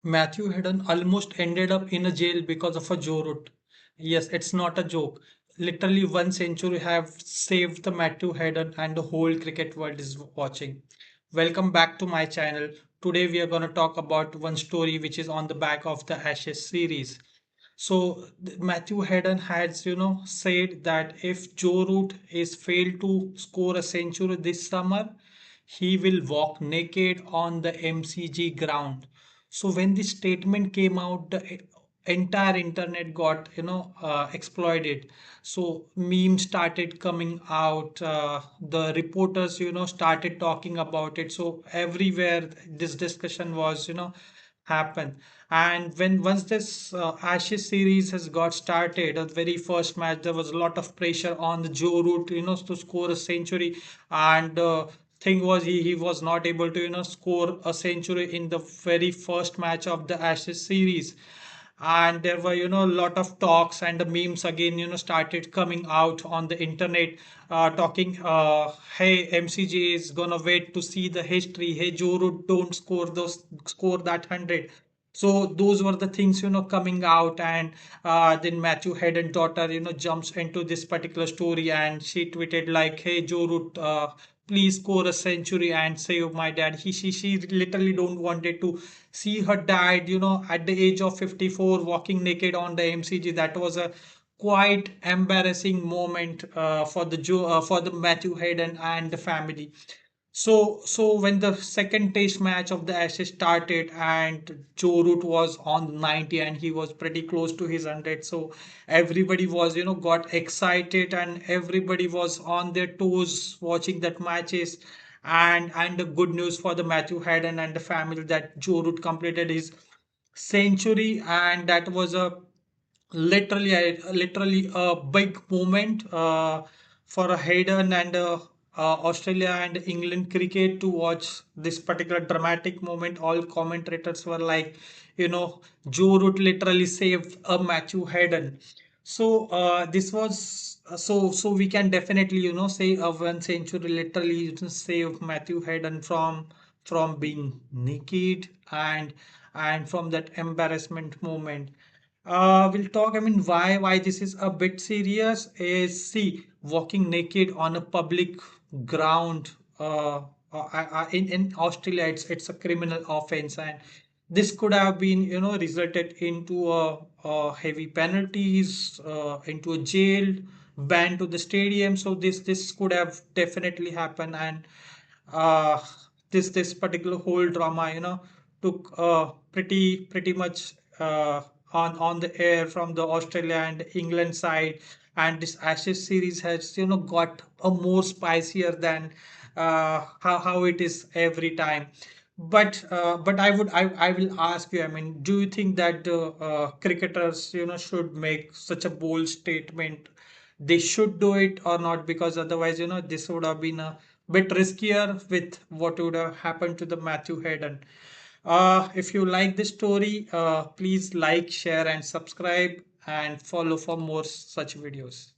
Matthew Hayden almost ended up in a jail because of a Joe root. Yes, it's not a joke. Literally, one century have saved the Matthew Hayden, and the whole cricket world is watching. Welcome back to my channel. Today we are going to talk about one story which is on the back of the Ashes series. So Matthew Hayden has, said that if Joe Root is failed to score a century this summer, he will walk naked on the MCG ground. So when this statement came out, the entire internet got, exploited. So memes started coming out. The reporters, started talking about it. So everywhere this discussion was, happen. And when once this Ashes series has got started, the very first match, there was a lot of pressure on the Joe Root, to score a century. And thing was he was not able to score a century in the very first match of the Ashes series. And there were a lot of talks, and the memes again started coming out on the internet, talking, hey, MCJ is gonna wait to see the history. Hey, Joe Root, don't score that 100. So those were the things coming out. And then Matthew Hayden daughter jumps into this particular story, and she tweeted like, hey, Joe Root, please score a century and save my dad. She literally don't wanted to see her dad at the age of 54 walking naked on the MCG. That was a quite embarrassing moment for the Matthew Hayden and the family. So when the second test match of the Ashes started, and Joe Root was on 90 and he was pretty close to his 100, so everybody was got excited, and everybody was on their toes watching that matches. And the good news for the Matthew Hayden and the family, that Joe Root completed his century, and that was a literally a big moment for a Hayden and Australia and England cricket to watch this particular dramatic moment. All commentators were like, Joe Root literally saved a Matthew Hayden. So this was so we can definitely say a one century literally save Matthew Hayden from being naked, and from that embarrassment moment. We'll talk. I mean, why this is a bit serious is, see, walking naked on a public ground. In Australia, it's a criminal offense, and this could have been resulted into heavy penalties, into a jail, ban to the stadium. So this could have definitely happened. And uh, this particular whole drama took pretty much on the air from the Australia and England side. And this Ashes series has got a more spicier than how it is every time. But I will ask you, I mean, do you think that the cricketers should make such a bold statement? They should do it or not? Because otherwise this would have been a bit riskier with what would have happened to the Matthew Hayden. If you like this story, please like, share, and subscribe, and follow for more such videos.